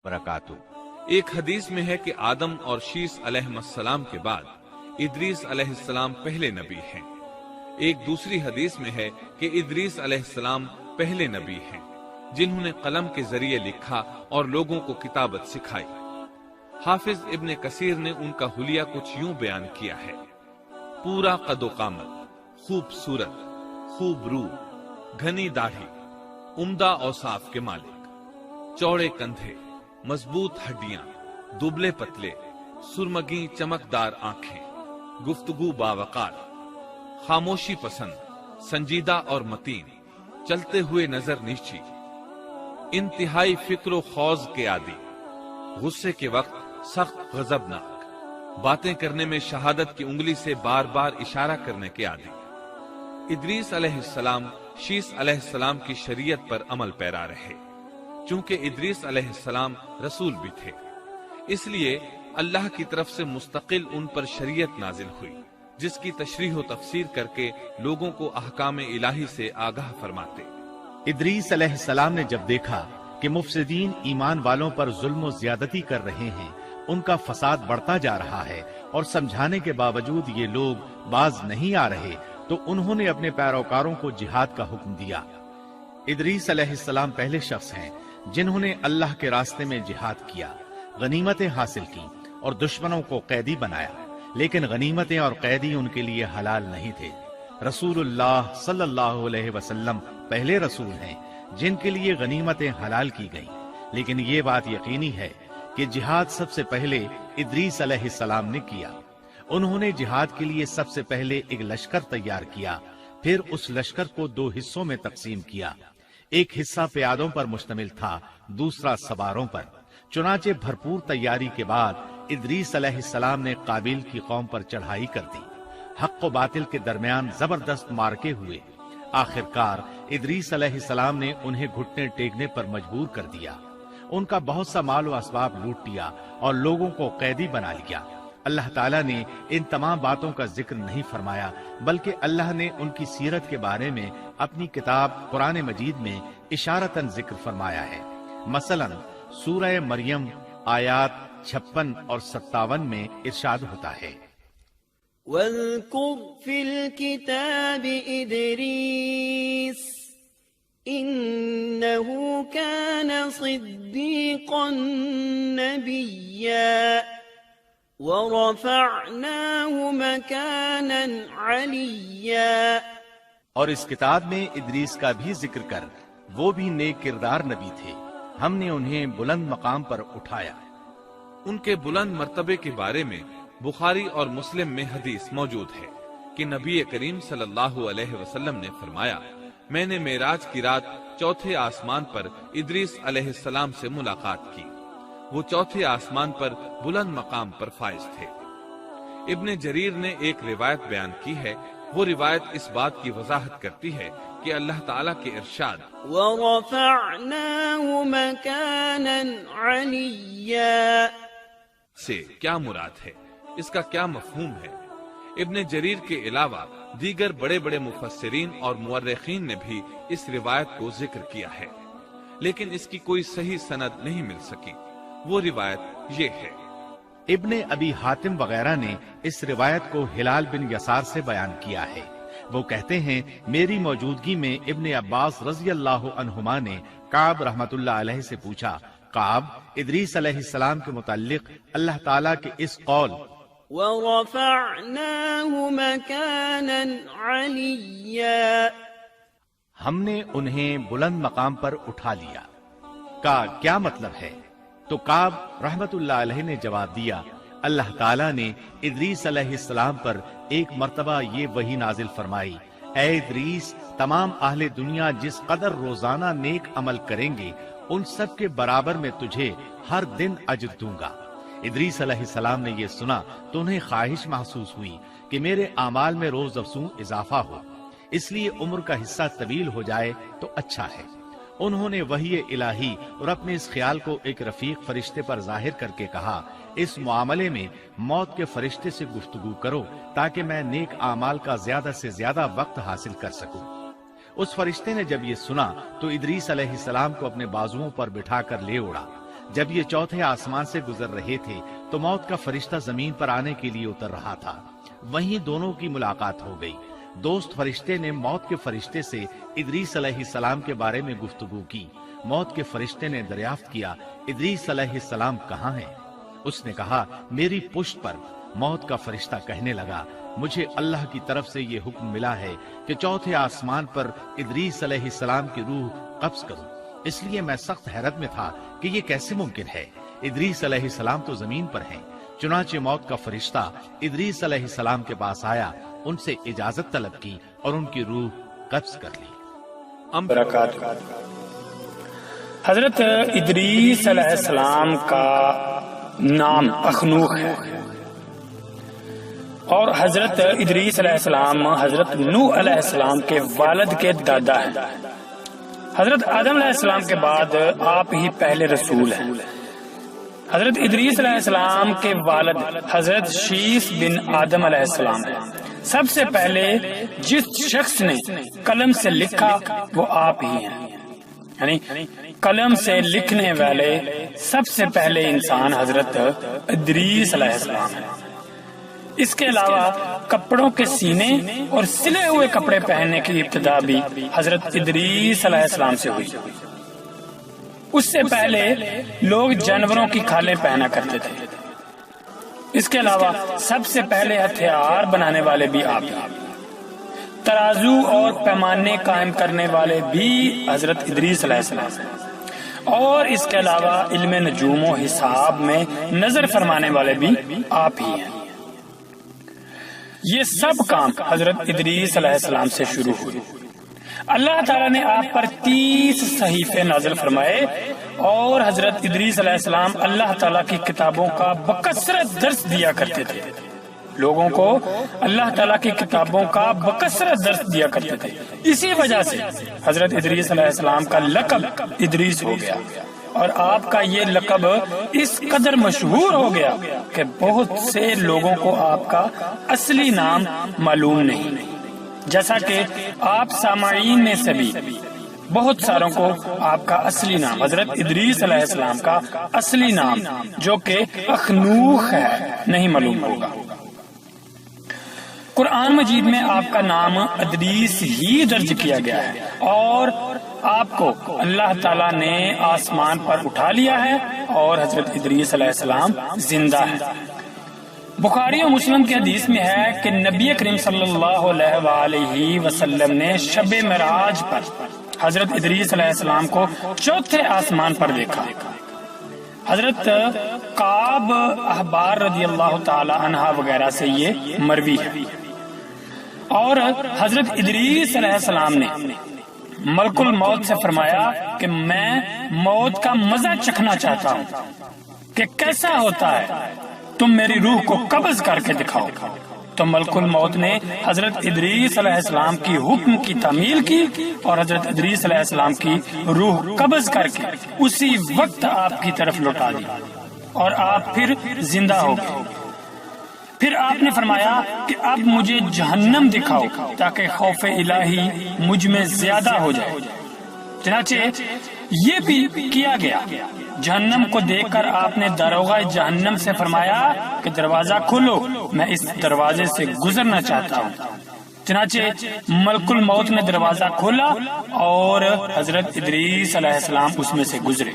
वबरकातुहू। एक हदीस में है कि आदम और शीस अलैहिस्सलाम के बाद इदरीस अलैहिस्सलाम पहले नबी हैं। एक दूसरी हदीस में है कि इदरीस अलैहिस्सलाम पहले नबी हैं जिन्होंने कलम के जरिए लिखा और लोगों को किताबत सिखाई। हाफिज इब्ने कसीर ने उनका हुलिया कुछ यूं बयान किया है: पूरा कदो कामत, खूबसूरत, खूब रू, घनी दाढ़ी, उम्दा औसाफ के मालिक, चौड़े कंधे, मजबूत हड्डियां, दुबले पतले, सुरमगी चमकदार आंखें, गुफ्तगू बावकार, खामोशी पसंद, संजीदा और मतीन, चलते हुए नजर नीची, इंतहाई फिक्र खौज के आदी, गुस्से के वक्त सख्त गजबनाक, बातें करने में शहादत की उंगली से बार बार इशारा करने के आदी। इदरीस अलैहिस्सलाम शीस अलैहिस्सलाम की शरीयत पर अमल पैरा रहे। चूंकि इदरीस अलैहिस्सलाम रसूल भी थे, इसलिए अल्लाह की तरफ से मुस्तकिल उन पर शरीयत नाजिल हुई, जिसकी तशरीह व तफसीर करके लोगों को अहकाम इलाही से आगाह फरमाते। इदरीस अलैहिस्सलाम ने जब देखा कि मुफसिदीन ईमान वालों पर जुल्म व ज्यादती कर रहे हैं, उनका फसाद बढ़ता जा रहा है और समझाने के बावजूद ये लोग बाज नहीं आ रहे, तो उन्होंने अपने पैरोकारों को जिहाद का हुक्म दिया। इदरीस अलैहिस्सलाम पहले शख्स हैं जिन्होंने अल्लाह के रास्ते में जिहाद किया, गनीमतें हासिल की और दुश्मनों को कैदी बनाया, लेकिन गनीमतें और कैदी उनके लिए हलाल नहीं थे। रसूलुल्लाह सल्लल्लाहु अलैहि वसल्लम पहले रसूल हैं जिनके लिए गनीमतें हलाल की गईं, लेकिन ये बात यकीनी है कि जिहाद सबसे पहले इदरीस अलैहिस्सलाम ने किया। उन्होंने जिहाद के लिए सबसे पहले एक लश्कर तैयार किया, फिर उस लश्कर को दो हिस्सों में तकसीम किया। एक हिस्सा प्यादों पर मुश्तमिल था, दूसरा सवारों पर। चुनाचे भरपूर तैयारी के बाद इदरीस अलैहिस्सलाम ने काबिल की कौम पर चढ़ाई कर दी। हक व बातिल के दरमियान जबरदस्त मारके हुए। आखिरकार इदरीस अलैहिस्सलाम ने उन्हें घुटने टेकने पर मजबूर कर दिया। उनका बहुत सा माल व असबाब लूट लिया और लोगों को कैदी बना लिया। अल्लाह ताला ने इन तमाम बातों का जिक्र नहीं फरमाया, बल्कि अल्लाह ने उनकी सीरत के बारे में अपनी किताब कुरान मजीद में इशारतन जिक्र फरमाया है। मसलन सूरह मरियम आयात 56 और 57 में इरशाद होता है: वज़कुर फिल किताब इदरीस इन्नहु कान सिद्दीक़न नबिय्या वरफ़अनाहु मकानन अलिय्या। और इस किताब में इदरीस का भी जिक्र कर, वो भी नेक किरदार नबी थे, हमने उन्हें बुलंद मकाम पर उठाया। उनके बुलंद मर्तबे के बारे में बुखारी और मुस्लिम में हदीस मौजूद है कि नबी करीम सल्लल्लाहु अलैहि वसल्लम ने फरमाया, मैंने मेराज की रात चौथे आसमान पर इदरीस अलैहिस्सलाम से मुलाकात की। वो चौथे आसमान पर बुलंद मकाम पर फाइज थे। इब्ने जरीर ने एक रिवायत बयान की है। वो रिवायत इस बात की वजाहत करती है कि अल्लाह ताला के इरशाद वरफ़अनाहु मकानन अलिय्या से क्या मुराद है, इसका क्या मफहूम है। इब्ने जरीर के अलावा दीगर बड़े बड़े मुफस्सिरीन और मुअर्रिखीन ने भी इस रिवायत को जिक्र किया है, लेकिन इसकी कोई सही सनद नहीं मिल सकी। वो रिवायत ये है। इब्ने अबी हातिम वगैरह ने इस रिवायत को हिलाल बिन यसार से बयान किया है। वो कहते हैं, मेरी मौजूदगी में इब्ने अब्बास रज़ी अल्लाहु अन्हुमा ने काब रहमतुल्लाह अलैहि से पूछा, काब, इदरीस अलैहिस्सलाम के मुताल्लिक अल्लाह ताला के इस कौल वरफ़अनाहु मकानन अलिय्या, हमने उन्हें बुलंद मकाम पर उठा लिया, का क्या मतलब है? तो काब रहमतुल्लाह अलैहि ने जवाब दिया, अल्लाह ताला ने इदरीस अलैहिस्सलाम पर एक मर्तबा ये वही नाजिल फरमाई, ऐ इदरीस, तमाम अहले दुनिया जिस कदर रोजाना नेक अमल करेंगे, उन सब के बराबर में तुझे हर दिन अजर दूंगा। इदरीस अलैहिस्सलाम ने ये सुना तो उन्हें ख्वाहिश महसूस हुई कि मेरे आमाल में रोज अफसू इजाफा हो, इसलिए उम्र का हिस्सा तवील हो जाए तो अच्छा है। उन्होंने वही इलाही और अपने इस ख्याल को एक रफीक फरिश्ते पर जाहिर करके कहा, इस मामले में मौत के फरिश्ते से गुफ्तगू करो ताकि मैं नेक आमाल का ज्यादा से ज्यादा वक्त हासिल कर सकूं। उस फरिश्ते ने जब ये सुना तो इदरीस अलैहिस्सलाम को अपने बाजुओं पर बिठाकर ले उड़ा। जब ये चौथे आसमान से गुजर रहे थे तो मौत का फरिश्ता जमीन पर आने के लिए उतर रहा था। वहीं दोनों की मुलाकात हो गई। दोस्त फरिश्ते ने मौत के फरिश्ते से इदरीस अलैहिस्सलाम के बारे में गुफ्तगू की। मौत के फरिश्ते ने दरियाफ्त किया, इदरीस अलैहिस्सलाम कहाँ है? उसने कहा, मेरी पुश्त पर। मौत का फरिश्ता कहने लगा, मुझे अल्लाह की तरफ से ये हुक्म मिला है कि चौथे आसमान पर इदरीस अलैहिस्सलाम की रूह कब्ज करूं। इसलिए मैं सख्त हैरत में था कि ये कैसे मुमकिन है। इदरीस अलैहिस्सलाम तो जमीन पर हैं। चुनाचे मौत का फरिश्ता इदरीस अलैहिस्सलाम के पास आया, उनसे इजाजत तलब की और उनकी रूह कब्ज कर ली। हजरत इदरीस अलैहिस्सलाम का नाम अखनूख है और हजरत इदरीस अलैहिस्सलाम हजरत नूह अलैहिस्सलाम के वालिद के दादा हैं। हजरत आदम अलैहिस्सलाम के बाद आप ही पहले रसूल हैं। हजरत इदरीस अलैहिस्सलाम के वालिद हजरत शीस बिन आदम अलैहिस्सलाम हैं। सबसे पहले जिस शख्स ने कलम से लिखा वो आप ही हैं, यानी कलम से लिखने वाले सबसे पहले इंसान हजरत इदरीस अलैहिस्सलाम हैं। इसके अलावा कपड़ों के सीने और सिले हुए कपड़े पहनने की इब्तिदा भी हजरत इदरीस अलैहिस्सलाम से हुई। उससे पहले लोग जानवरों की खालें पहना करते थे। इसके अलावा सबसे पहले हथियार बनाने वाले भी आप हैं। तराजू और पैमाने कायम करने वाले भी हजरत इदरीस अलैहिस्सलाम हैं। और इसके अलावा इल्म नजूम और हिसाब में नजर फरमाने वाले भी आप ही हैं। ये सब काम हजरत इदरीस अलैहिस्सलाम से शुरू हुए। अल्लाह ताला ने आप पर 30 सहीफे नाज़िल फरमाए और हजरत इदरीस अलैहिस्सलाम अल्लाह ताला की किताबों का बकसरत दर्स दिया करते थे। लोगों को अल्लाह ताला की किताबों का बकसरत दर्स दिया करते थे। इसी वजह से हजरत इदरीस अलैहिस्सलाम का लक़ब इदरीस हो गया और आपका ये लक़ब इस कदर मशहूर हो गया कि बहुत से लोगों को आपका असली नाम मालूम नहीं। जैसा कि आप सामाईन में से भी बहुत सारों को आपका असली नाम हजरत इदरीस अलैहिस्सलाम का असली नाम जो कि अखनूख है नहीं मालूम होगा। कुरान मजीद में आपका नाम इदरीस ही दर्ज किया गया है और आपको अल्लाह ताला ने आसमान पर उठा लिया है और हजरत इदरीस अलैहिस्सलाम जिंदा है। बुखारी और मुस्लिम की हदीस में है कि नबी करीम सल्लल्लाहु अलैहि वसल्लम ने शब मेराज पर हजरत इदरीस अलैहिस्सलाम को चौथे आसमान पर देखा। हजरत काब अहबार रज़ियल्लाहु ताला अन्हा वगैरह से ये मरवी है। और हजरत इदरीस अलैहिस्सलाम ने मलकुल मौत से फरमाया कि मैं मौत का मजा चखना चाहता हूँ कि कैसा होता है, तुम मेरी रूह को कब्ज करके दिखाओ। तो मलकुल मौत ने हजरत इदरीस अलैहिस्सलाम की हुक्म की तामील की और हजरत इदरीस अलैहिस्सलाम की रूह कब्ज करके उसी वक्त आपकी तरफ लौटा दी और आप फिर जिंदा हो गए। फिर आपने फरमाया कि अब मुझे जहन्नम दिखाओ ताकि खौफ इलाही मुझ में ज्यादा हो जाए। चनाचे ये भी किया गया। जहन्नम को देखकर आपने दारोगा जहन्नम से फरमाया कि दरवाजा खोलो, मैं इस दरवाजे से गुजरना चाहता हूँ। चनाचे मलकुल मौत ने दरवाजा खोला और हजरत इदरीस अलैहिस्सलाम उसमें से गुजरे।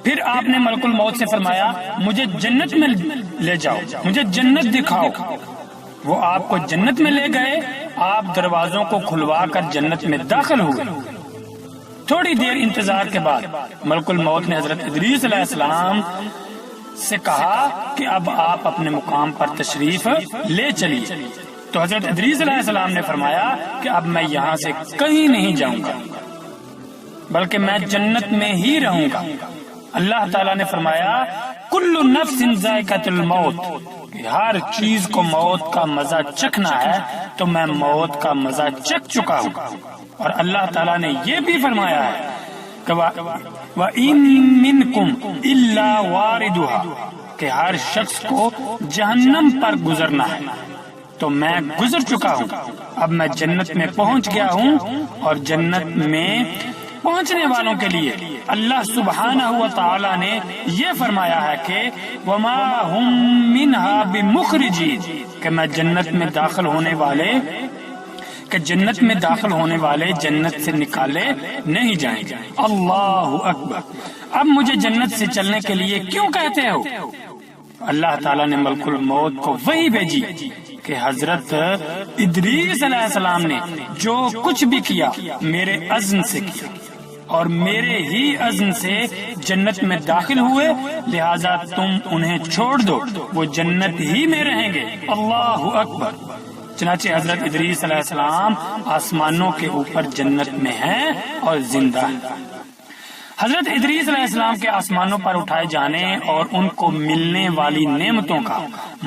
फिर आपने मलकुल मौत से फरमाया मुझे जन्नत में ले जाओ, मुझे जन्नत दिखाओ। वो आपको जन्नत में ले गए। आप दरवाजों को खुलवा कर जन्नत में दाखिल हुए। थोड़ी देर इंतजार के बाद मलकुल मौत ने हजरत इदरीस अलैहिस्सलाम से कहा कि अब आप अपने मुकाम पर तशरीफ ले चलिए। तो हजरत इदरीस अलैहिस्सलाम ने फरमाया कि अब मैं यहाँ से कहीं नहीं जाऊंगा बल्कि मैं जन्नत में ही रहूंगा। अल्लाह ताला ने फरमाया कुल्लु नफ्सिन ज़ाइक़तुल मौत, हर चीज को मौत का मजा चखना है तो मैं मौत का मजा चख चुका हूँ। और अल्लाह ताला ने ये भी फरमाया है कि व इन मिनकुम इल्ला वारिदुहा, कि हर शख्स को जहन्नम पर गुजरना है तो मैं गुजर चुका हूँ। अब मैं जन्नत में पहुँच गया हूँ और जन्नत में پہنچنے والوں کے لیے اللہ سبحانہ و تعالی نے یہ فرمایا ہے کہ وما ہم منہا بمخرجین، کہ میں جنت میں داخل ہونے والے جنت سے نکالے نہیں جائیں گے۔ اللہ اکبر۔ اب مجھے جنت سے چلنے کے لیے کیوں کہتے ہو؟ اللہ تعالیٰ نے ملک الموت کو وہی بھیجی کہ حضرت ادریس علیہ السلام نے جو کچھ بھی کیا میرے اذن سے کیا اور میرے ہی اذن سے جنت میں داخل ہوئے، لہذا تم انہیں چھوڑ دو، وہ جنت ہی میں رہیں گے۔ اللہ اکبر۔ چنانچہ حضرت ادریس علیہ السلام آسمانوں کے اوپر جنت میں ہیں اور زندہ ہیں۔ حضرت ادریس علیہ السلام کے آسمانوں پر اٹھائے جانے اور ان کو ملنے والی نعمتوں کا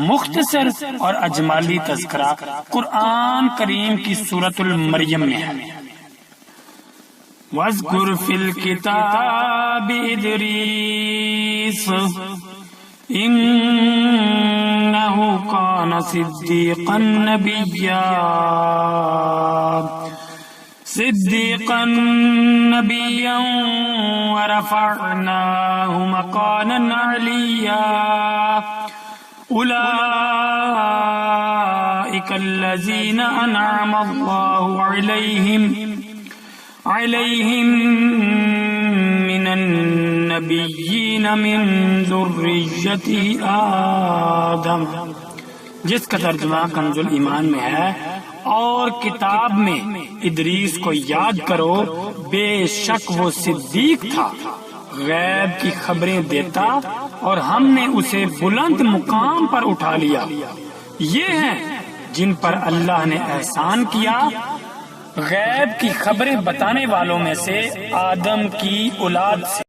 مختصر اور اجمالی تذکرہ قرآن کریم کی سورۃ المریم میں ہے۔ وَاذْكُرْ فِي الْكِتَابِ إِدْرِيسَ إِنَّهُ كَانَ صِدِّيقًا نَبِيًّا وَرَفَعْنَاهُ مَقَامًا عَلِيًّا أُولَئِكَ الَّذِينَ أَنْعَمَ اللَّهُ عَلَيْهِمْ مِنَ النَّبِيِّينَ مِنْ ذُرِّيَّةِ آدم، جس کا ترجمہ کنز الایمان میں ہے، اور کتاب میں ادریس کو یاد کرو، بے شک وہ صدیق تھا، غیب کی خبریں دیتا، اور ہم نے اسے بلند مقام پر اٹھا لیا۔ یہ ہیں جن پر اللہ نے احسان کیا، غیب کی خبریں بتانے والوں میں سے آدم کی اولاد سے۔